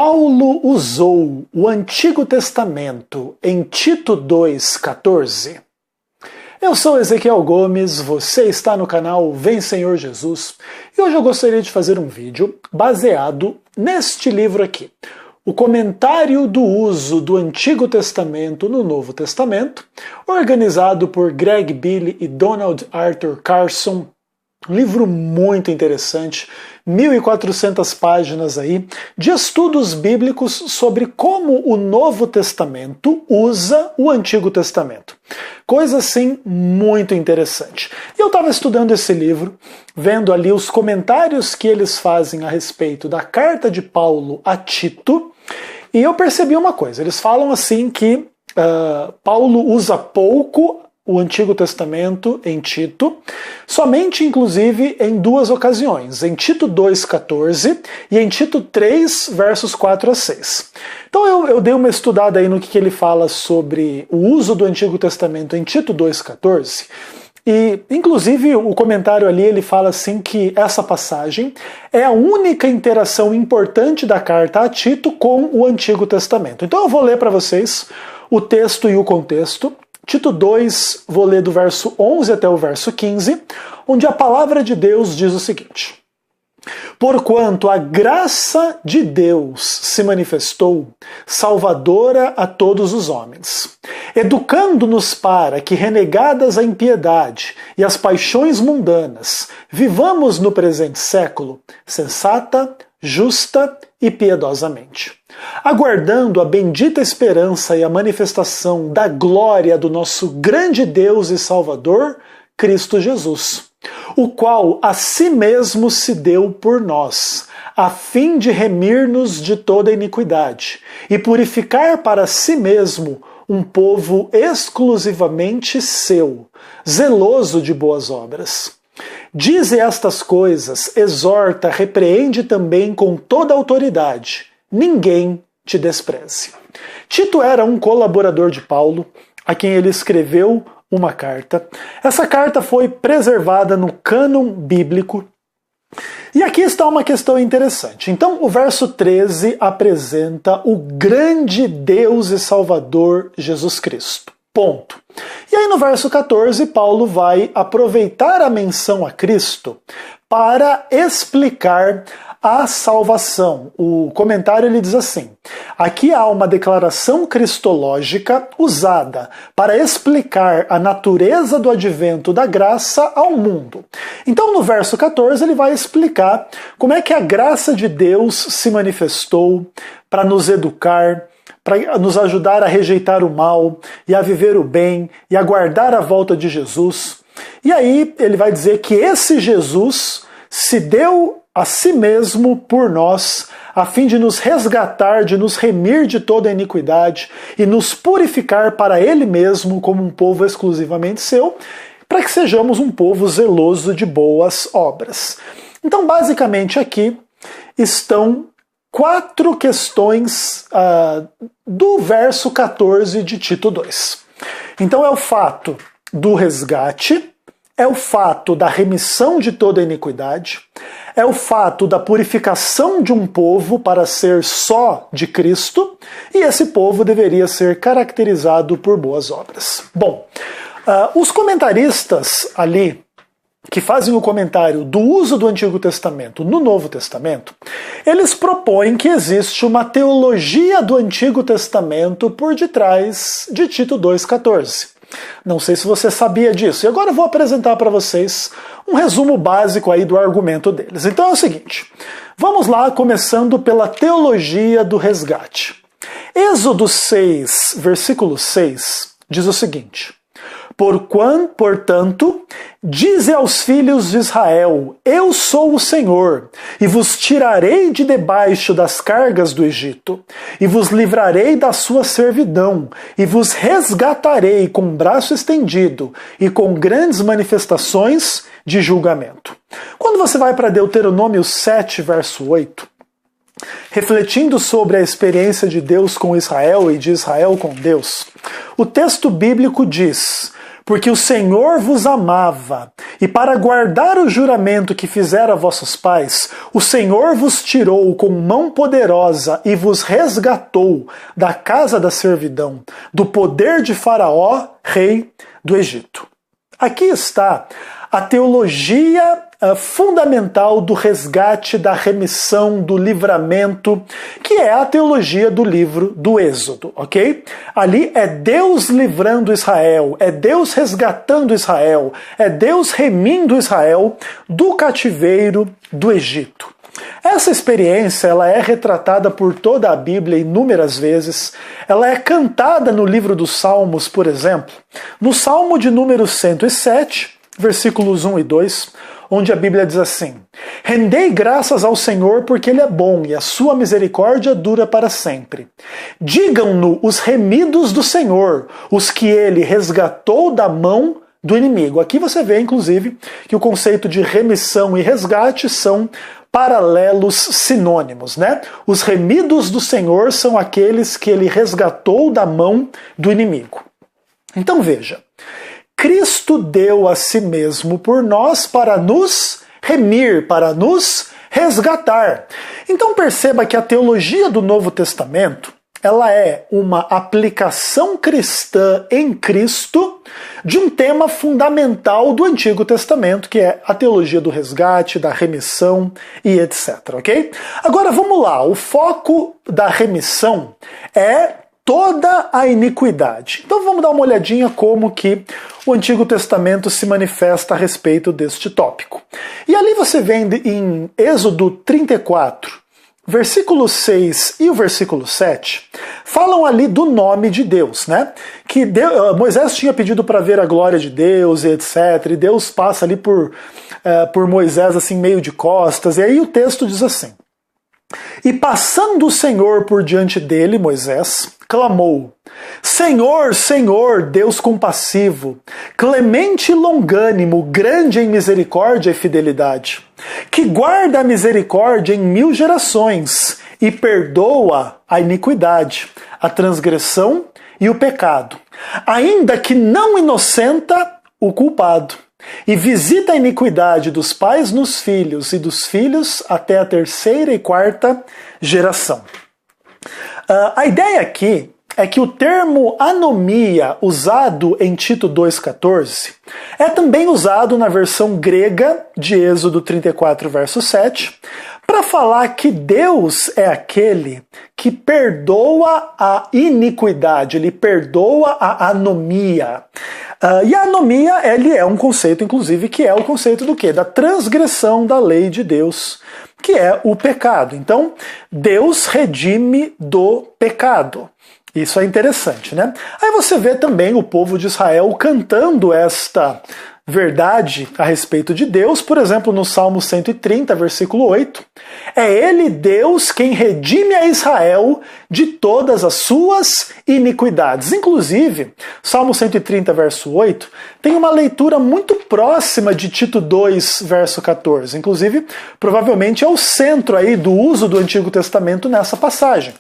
Paulo usou o Antigo Testamento em Tito 2,14? Eu sou Ezequiel Gomes, você está no canal Vem Senhor Jesus, e hoje eu gostaria de fazer um vídeo baseado neste livro aqui, o comentário do uso do Antigo Testamento no Novo Testamento, organizado por Greg Beale e Donald Arthur Carson. Um livro muito interessante, 1.400 páginas aí, de estudos bíblicos sobre como o Novo Testamento usa o Antigo Testamento. Coisa assim muito interessante. E eu estava estudando esse livro, vendo ali os comentários que eles fazem a respeito da carta de Paulo a Tito, e eu percebi uma coisa, eles falam assim que Paulo usa pouco o Antigo Testamento em Tito, somente inclusive em duas ocasiões, em Tito 2,14 e em Tito 3, versos 4 a 6. Então eu dei uma estudada aí no que ele fala sobre o uso do Antigo Testamento em Tito 2,14, e inclusive o comentário ali ele fala assim que essa passagem é a única interação importante da carta a Tito com o Antigo Testamento. Então eu vou ler para vocês o texto e o contexto. Tito 2, vou ler do verso 11 até o verso 15, onde a palavra de Deus diz o seguinte: Porquanto a graça de Deus se manifestou, salvadora a todos os homens, educando-nos para que, renegadas a impiedade e as paixões mundanas, vivamos no presente século sensata, justa e piedosamente, aguardando a bendita esperança e a manifestação da glória do nosso grande Deus e Salvador, Cristo Jesus, o qual a si mesmo se deu por nós, a fim de remir-nos de toda iniquidade e purificar para si mesmo um povo exclusivamente seu, zeloso de boas obras. Dize estas coisas, exorta, repreende também com toda autoridade. Ninguém te despreze. Tito era um colaborador de Paulo, a quem ele escreveu uma carta. Essa carta foi preservada no cânon bíblico. E aqui está uma questão interessante. Então, o verso 13 apresenta o grande Deus e Salvador Jesus Cristo. Ponto. E aí no verso 14, Paulo vai aproveitar a menção a Cristo para explicar a salvação. O comentário ele diz assim: aqui há uma declaração cristológica usada para explicar a natureza do advento da graça ao mundo. Então no verso 14 ele vai explicar como é que a graça de Deus se manifestou para nos educar, para nos ajudar a rejeitar o mal e a viver o bem e a guardar a volta de Jesus. E aí ele vai dizer que esse Jesus se deu a si mesmo por nós, a fim de nos resgatar, de nos remir de toda a iniquidade e nos purificar para Ele mesmo como um povo exclusivamente seu, para que sejamos um povo zeloso de boas obras. Então basicamente aqui estão 4 questões do verso 14 de Tito 2. Então é o fato do resgate, é o fato da remissão de toda a iniquidade, é o fato da purificação de um povo para ser só de Cristo, e esse povo deveria ser caracterizado por boas obras. Bom, os comentaristas ali, que fazem o comentário do uso do Antigo Testamento no Novo Testamento, eles propõem que existe uma teologia do Antigo Testamento por detrás de Tito 2,14. Não sei se você sabia disso, e agora eu vou apresentar para vocês um resumo básico aí do argumento deles. Então é o seguinte, vamos lá, começando pela teologia do resgate. Êxodo 6, versículo 6, diz o seguinte: Portanto, dize aos filhos de Israel, eu sou o Senhor, e vos tirarei de debaixo das cargas do Egito, e vos livrarei da sua servidão, e vos resgatarei com braço estendido, e com grandes manifestações de julgamento. Quando você vai para Deuteronômio 7, verso 8, refletindo sobre a experiência de Deus com Israel e de Israel com Deus, o texto bíblico diz: porque o Senhor vos amava, e para guardar o juramento que fizera a vossos pais, o Senhor vos tirou com mão poderosa e vos resgatou da casa da servidão, do poder de Faraó, rei do Egito. Aqui está a teologia fundamental do resgate, da remissão, do livramento, que é a teologia do livro do Êxodo, ok? Ali é Deus livrando Israel, é Deus resgatando Israel, é Deus remindo Israel do cativeiro do Egito. Essa experiência ela é retratada por toda a Bíblia inúmeras vezes. Ela é cantada no livro dos Salmos, por exemplo, no Salmo de número 107, versículos 1 e 2, onde a Bíblia diz assim: Rendei graças ao Senhor porque Ele é bom e a sua misericórdia dura para sempre. Digam-no os remidos do Senhor, os que Ele resgatou da mão do inimigo. Aqui você vê, inclusive, que o conceito de remissão e resgate são paralelos sinônimos, né? Os remidos do Senhor são aqueles que Ele resgatou da mão do inimigo. Então veja, Cristo deu a si mesmo por nós para nos remir, para nos resgatar. Então perceba que a teologia do Novo Testamento, ela é uma aplicação cristã em Cristo de um tema fundamental do Antigo Testamento, que é a teologia do resgate, da remissão e etc, ok? Agora vamos lá, o foco da remissão é toda a iniquidade. Então vamos dar uma olhadinha como que o Antigo Testamento se manifesta a respeito deste tópico. E ali você vê em Êxodo 34, versículo 6 e o versículo 7, falam ali do nome de Deus, né? Que Moisés tinha pedido para ver a glória de Deus e etc. E Deus passa ali por Moisés assim meio de costas. E aí o texto diz assim: E passando o Senhor por diante dele, Moisés, clamou: Senhor, Senhor, Deus compassivo, clemente e longânimo, grande em misericórdia e fidelidade, que guarda a misericórdia em 1000 gerações e perdoa a iniquidade, a transgressão e o pecado, ainda que não inocenta o culpado, e visita a iniquidade dos pais nos filhos e dos filhos até a 3ª e 4ª geração. A ideia aqui é que o termo anomia, usado em Tito 2,14, é também usado na versão grega de Êxodo 34, verso 7, para falar que Deus é aquele que perdoa a iniquidade, ele perdoa a anomia. E a anomia, ele é um conceito, inclusive, que é o conceito do quê? Da transgressão da lei de Deus, que é o pecado. Então, Deus redime do pecado. Isso é interessante, né? Aí você vê também o povo de Israel cantando esta verdade a respeito de Deus, por exemplo, no Salmo 130, versículo 8. É Ele, Deus, quem redime a Israel de todas as suas iniquidades. Inclusive, Salmo 130, verso 8, tem uma leitura muito próxima de Tito 2, verso 14. Inclusive, provavelmente é o centro aí do uso do Antigo Testamento nessa passagem.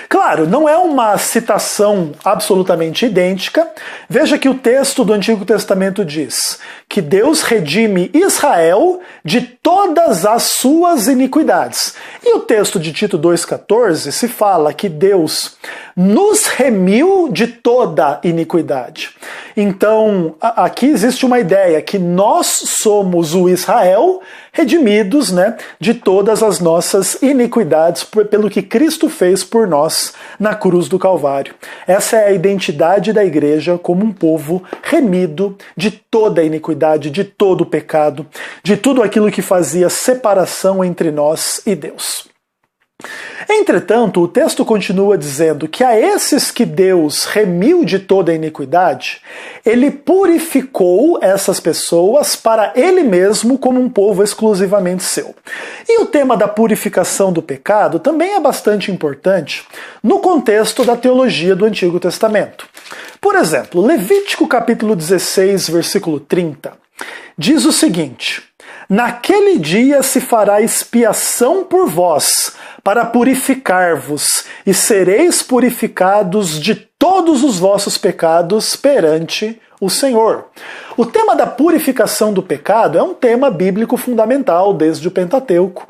Claro, não é uma citação absolutamente idêntica. Veja que o texto do Antigo Testamento diz que Deus redime Israel de todas as suas iniquidades. E o texto de Tito 2,14 se fala que Deus nos remiu de toda iniquidade. Então, aqui existe uma ideia que nós somos o Israel redimidos, né, de todas as nossas iniquidades pelo que Cristo fez por nós na cruz do Calvário. Essa é a identidade da igreja como um povo remido de toda a iniquidade, de todo o pecado, de tudo aquilo que fazia separação entre nós e Deus. Entretanto, o texto continua dizendo que a esses que Deus remiu de toda a iniquidade, Ele purificou essas pessoas para Ele mesmo como um povo exclusivamente seu. E o tema da purificação do pecado também é bastante importante no contexto da teologia do Antigo Testamento. Por exemplo, Levítico capítulo 16, versículo 30, diz o seguinte: naquele dia se fará expiação por vós, para purificar-vos, e sereis purificados de todos os vossos pecados perante o Senhor. O tema da purificação do pecado é um tema bíblico fundamental desde o Pentateuco.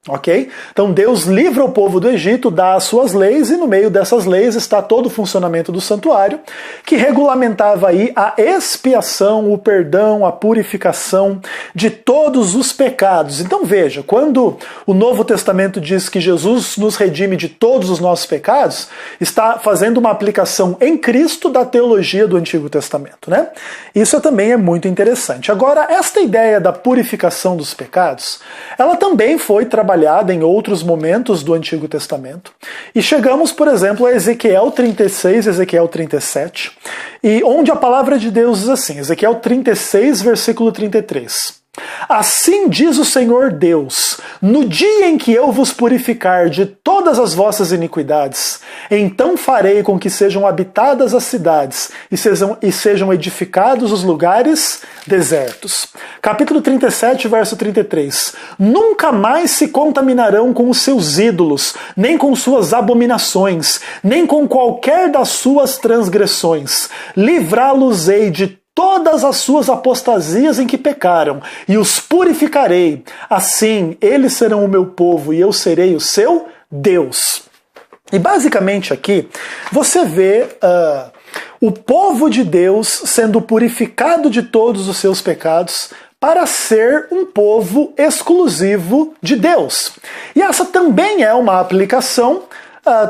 Ok? Então Deus livra o povo do Egito, dá as suas leis, e no meio dessas leis está todo o funcionamento do santuário, que regulamentava aí a expiação, o perdão, a purificação de todos os pecados. Então veja, quando o Novo Testamento diz que Jesus nos redime de todos os nossos pecados, está fazendo uma aplicação em Cristo da teologia do Antigo Testamento, né? Isso também é muito interessante. Agora, esta ideia da purificação dos pecados, ela também foi trabalhada em outros momentos do Antigo Testamento. E chegamos, por exemplo, a Ezequiel 36 e Ezequiel 37, e onde a palavra de Deus diz assim, Ezequiel 36, versículo 33. Assim diz o Senhor Deus, no dia em que eu vos purificar de todas as vossas iniquidades, então farei com que sejam habitadas as cidades e sejam edificados os lugares desertos. Capítulo 37, verso 33. Nunca mais se contaminarão com os seus ídolos, nem com suas abominações, nem com qualquer das suas transgressões. Livrá-los-ei de todas as suas apostasias em que pecaram, e os purificarei. Assim, eles serão o meu povo, e eu serei o seu Deus. E basicamente aqui, você vê o povo de Deus sendo purificado de todos os seus pecados, para ser um povo exclusivo de Deus. E essa também é uma aplicação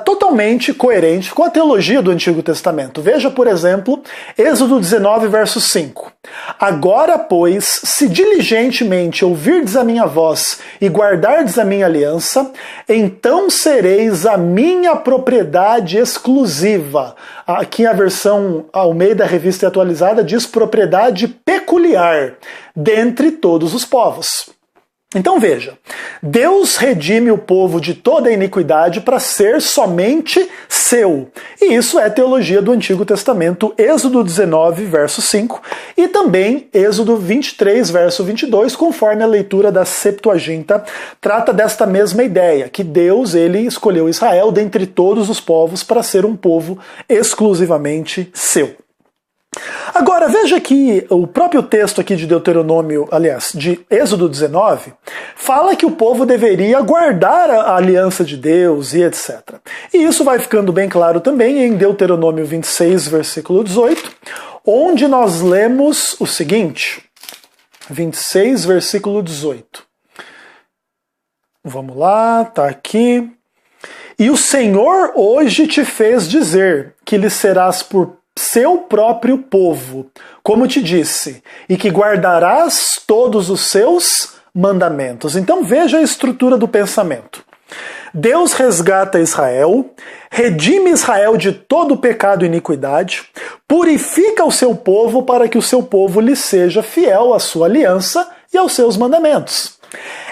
totalmente coerente com a teologia do Antigo Testamento. Veja, por exemplo, Êxodo 19, verso 5. Agora, pois, se diligentemente ouvirdes a minha voz e guardardes a minha aliança, então sereis a minha propriedade exclusiva. Aqui a versão Almeida Revista Atualizada diz propriedade peculiar dentre todos os povos. Então veja, Deus redime o povo de toda a iniquidade para ser somente seu. E isso é teologia do Antigo Testamento, Êxodo 19, verso 5, e também Êxodo 23, verso 22, conforme a leitura da Septuaginta, trata desta mesma ideia, que Deus ele escolheu Israel dentre todos os povos para ser um povo exclusivamente seu. Agora, veja que o próprio texto aqui de Deuteronômio, aliás, de Êxodo 19, fala que o povo deveria guardar a aliança de Deus e etc. E isso vai ficando bem claro também em Deuteronômio 26, versículo 18, onde nós lemos o seguinte, 26, versículo 18. Vamos lá, tá aqui. E o Senhor hoje te fez dizer que lhe serás por seu próprio povo, como te disse, e que guardarás todos os seus mandamentos. Então veja a estrutura do pensamento. Deus resgata Israel, redime Israel de todo o pecado e iniquidade, purifica o seu povo para que o seu povo lhe seja fiel à sua aliança e aos seus mandamentos.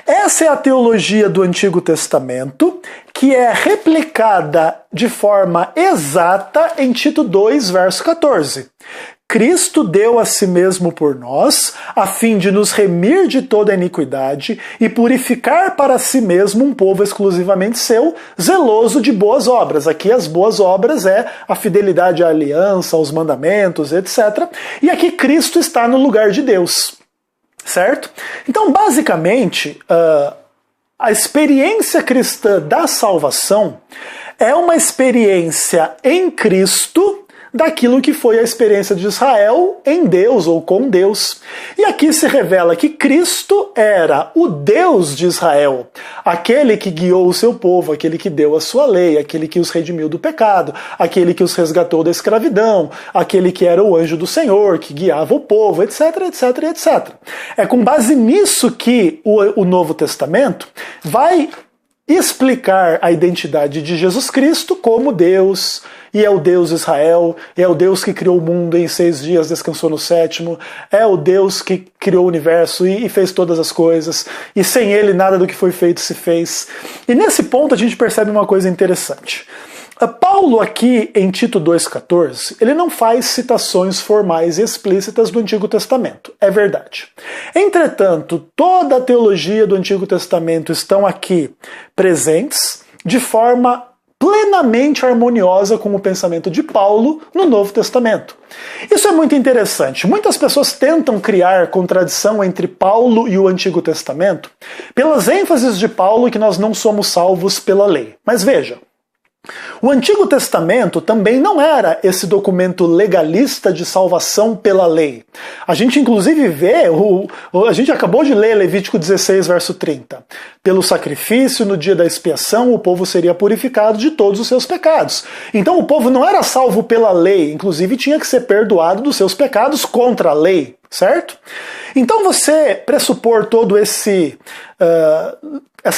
Essa é a teologia do Antigo Testamento, que é replicada de forma exata em Tito 2, verso 14. Cristo deu a si mesmo por nós, a fim de nos remir de toda iniquidade e purificar para si mesmo um povo exclusivamente seu, zeloso de boas obras. Aqui as boas obras é a fidelidade à aliança, aos mandamentos, etc. E aqui Cristo está no lugar de Deus. Certo? Então, basicamente, a experiência cristã da salvação é uma experiência em Cristo daquilo que foi a experiência de Israel em Deus ou com Deus. E aqui se revela que Cristo era o Deus de Israel, aquele que guiou o seu povo, aquele que deu a sua lei, aquele que os redimiu do pecado, aquele que os resgatou da escravidão, aquele que era o anjo do Senhor, que guiava o povo, etc, etc, etc. É com base nisso que o Novo Testamento vai explicar a identidade de Jesus Cristo como Deus, e é o Deus de Israel, é o Deus que criou o mundo em 6 dias, descansou no 7º, é o Deus que criou o universo e fez todas as coisas, e sem ele nada do que foi feito se fez. E nesse ponto a gente percebe uma coisa interessante. Paulo aqui em Tito 2,14, ele não faz citações formais e explícitas do Antigo Testamento, é verdade. Entretanto, toda a teologia do Antigo Testamento estão aqui presentes de forma plenamente harmoniosa com o pensamento de Paulo no Novo Testamento. Isso é muito interessante. Muitas pessoas tentam criar contradição entre Paulo e o Antigo Testamento pelas ênfases de Paulo que nós não somos salvos pela lei. Mas veja, o Antigo Testamento também não era esse documento legalista de salvação pela lei. A gente inclusive vê, a gente acabou de ler Levítico 16, verso 30. Pelo sacrifício no dia da expiação, o povo seria purificado de todos os seus pecados. Então o povo não era salvo pela lei, inclusive tinha que ser perdoado dos seus pecados contra a lei, certo? Então você pressupor todo essa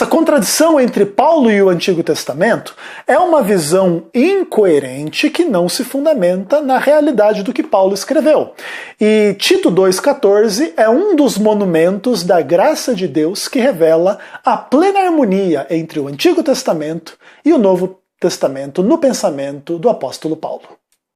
contradição entre Paulo e o Antigo Testamento é uma visão incoerente que não se fundamenta na realidade do que Paulo escreveu. E Tito 2,14 é um dos monumentos da graça de Deus que revela a plena harmonia entre o Antigo Testamento e o Novo Testamento no pensamento do apóstolo Paulo.